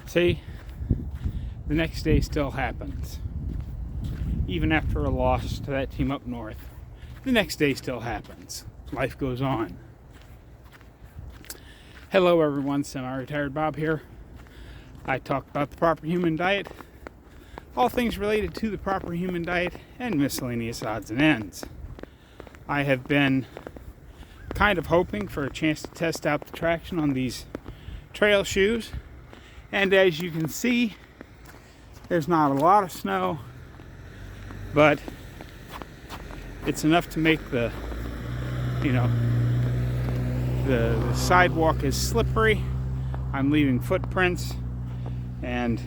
See, the next day still happens. Even after a loss to that team up north, the next day still happens. Life goes on. Hello everyone, Semi-Retired Bob here. I talk about the proper human diet, all things related to the proper human diet, and miscellaneous odds and ends. I have been kind of hoping for a chance to test out the traction on these trail shoes, and as you can see, there's not a lot of snow, but it's enough to make the sidewalk is slippery. I'm leaving footprints, and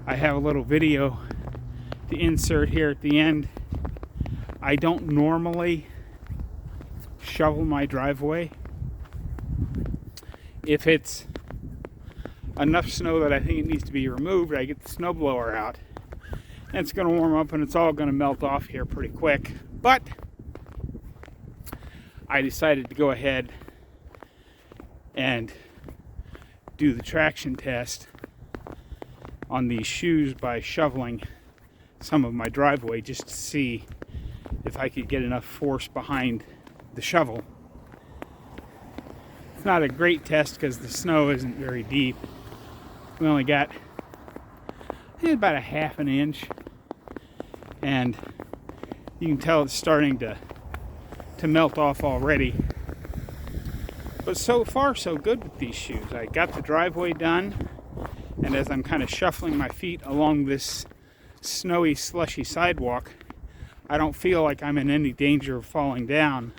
I have a little video to insert here at the end. I don't normally shovel my driveway. If it's enough snow that I think it needs to be removed, I get the snow blower out, and it's going to warm up and it's all going to melt off here pretty quick. But I decided to go ahead and do the traction test on these shoes by shoveling some of my driveway just to see if I could get enough force behind the shovel. It's not a great test because the snow isn't very deep. We only got, I think, about a half an inch, and you can tell it's starting to melt off already. But so far so good with these shoes. I got the driveway done, and as I'm kind of shuffling my feet along this snowy, slushy sidewalk, I don't feel like I'm in any danger of falling down.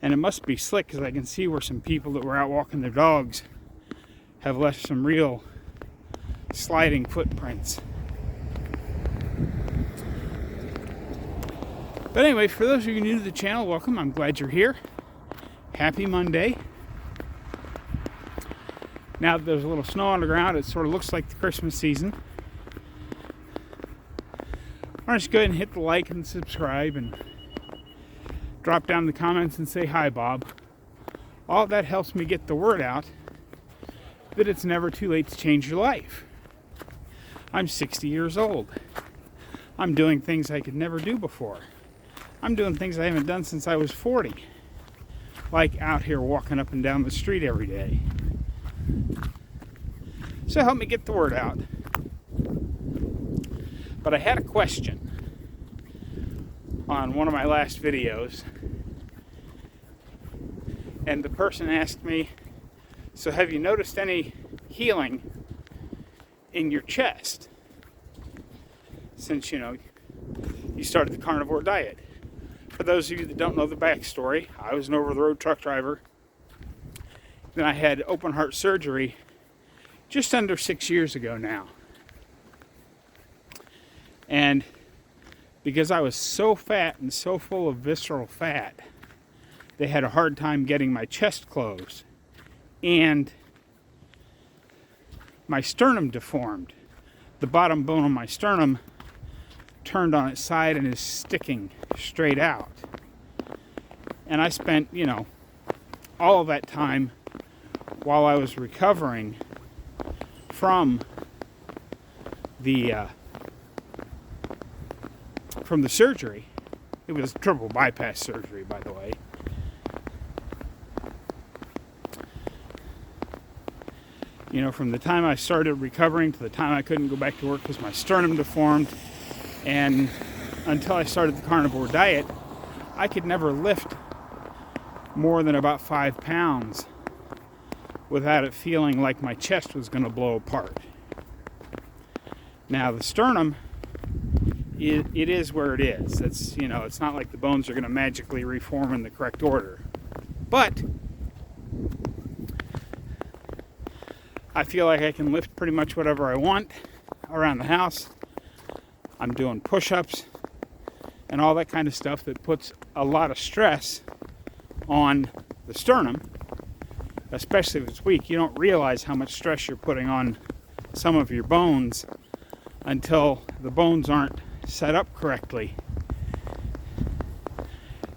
And it must be slick because I can see where some people that were out walking their dogs have left some real sliding footprints. But anyway, for those of you new to the channel, welcome. I'm glad you're here. Happy Monday. Now that there's a little snow on the ground, it sort of looks like the Christmas season. Why don't you go ahead and hit the like and subscribe and drop down in the comments and say hi, Bob. All that helps me get the word out that it's never too late to change your life. I'm 60 years old. I'm doing things I could never do before. I'm doing things I haven't done since I was 40. Like out here walking up and down the street every day. So help me get the word out. But I had a question on one of my last videos, and the person asked me, so have you noticed any healing in your chest since you started the carnivore diet? For those of you that don't know the backstory, I was an over-the-road truck driver. Then I had open heart surgery just under 6 years ago now. And because I was so fat and so full of visceral fat, they had a hard time getting my chest closed. And my sternum deformed. The bottom bone of my sternum turned on its side and is sticking straight out. And I spent, all of that time while I was recovering from the surgery. It was triple bypass surgery, by the way. From the time I started recovering to the time I couldn't go back to work because my sternum deformed, and until I started the carnivore diet, I could never lift more than about 5 pounds without it feeling like my chest was going to blow apart. Now the sternum, it is where it is. It's it's not like the bones are going to magically reform in the correct order, but I feel like I can lift pretty much whatever I want around the house. I'm doing push-ups and all that kind of stuff that puts a lot of stress on the sternum, especially if it's weak. You don't realize how much stress you're putting on some of your bones until the bones aren't set up correctly.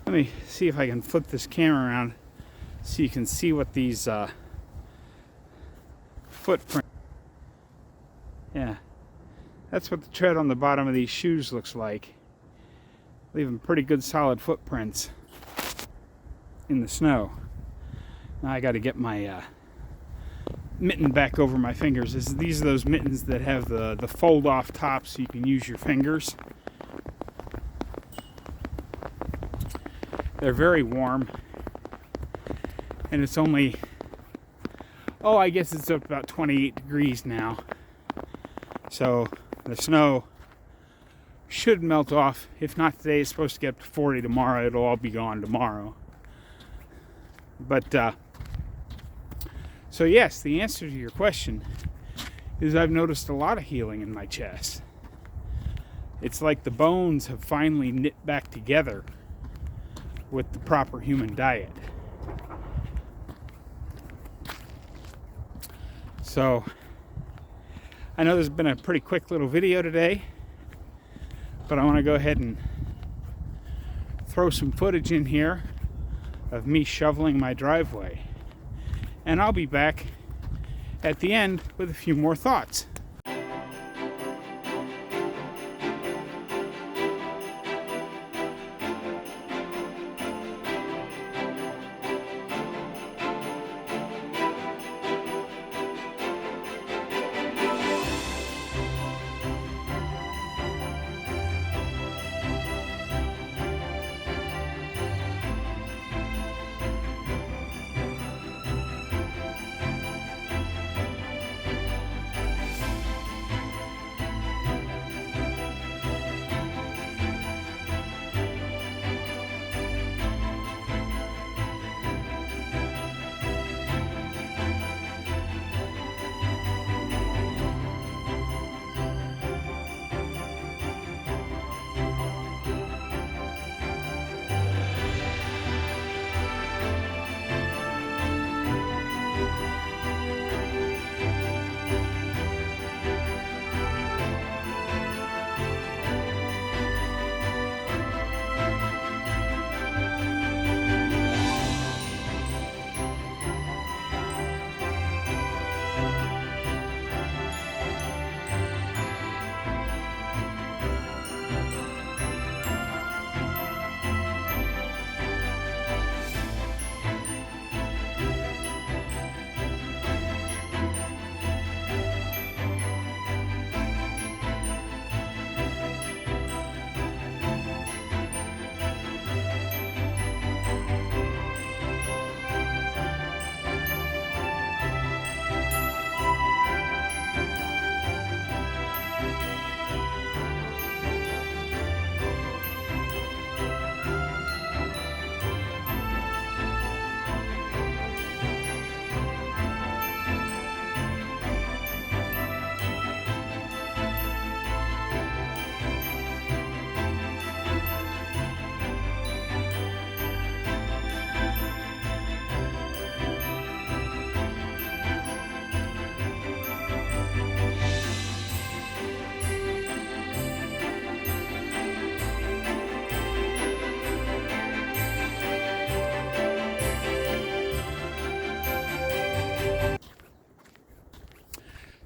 Let me see if I can flip this camera around so you can see what these footprint. Yeah, that's what the tread on the bottom of these shoes looks like. Leaving pretty good solid footprints in the snow. Now I got to get my mitten back over my fingers. These are those mittens that have the fold off top so you can use your fingers. They're very warm, and it's only, I guess it's up about 28 degrees now. So the snow should melt off. If not today, it's supposed to get up to 40 tomorrow. It'll all be gone tomorrow. But so yes, the answer to your question is I've noticed a lot of healing in my chest. It's like the bones have finally knit back together with the proper human diet. So I know there's been a pretty quick little video today, but I want to go ahead and throw some footage in here of me shoveling my driveway. And I'll be back at the end with a few more thoughts.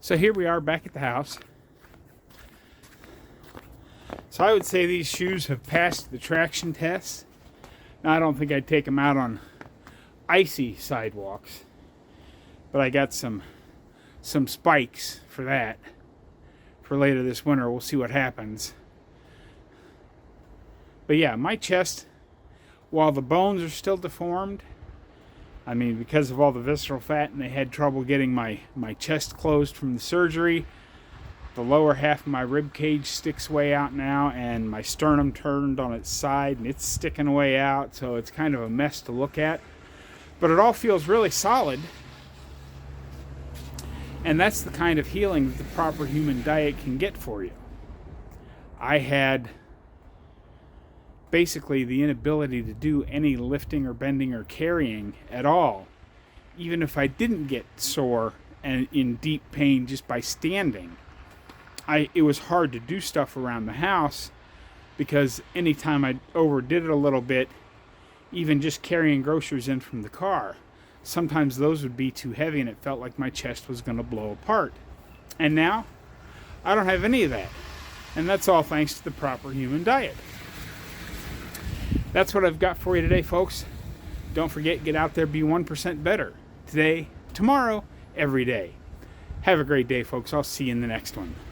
So here we are back at the house. So I would say these shoes have passed the traction test. Now I don't think I'd take them out on icy sidewalks, but I got some spikes for that for later this winter. We'll see what happens. But yeah, my chest, while the bones are still deformed, I mean, because of all the visceral fat, and they had trouble getting my chest closed from the surgery, the lower half of my rib cage sticks way out now, and my sternum turned on its side and it's sticking way out, so it's kind of a mess to look at. But it all feels really solid, and that's the kind of healing that the proper human diet can get for you. I had basically the inability to do any lifting or bending or carrying at all, even if I didn't get sore and in deep pain just by standing. It was hard to do stuff around the house because anytime I overdid it a little bit, even just carrying groceries in from the car, sometimes those would be too heavy and it felt like my chest was going to blow apart. And now, I don't have any of that. And that's all thanks to the proper human diet. That's what I've got for you today, folks. Don't forget, get out there, be 1% better. Today, tomorrow, every day. Have a great day, folks. I'll see you in the next one.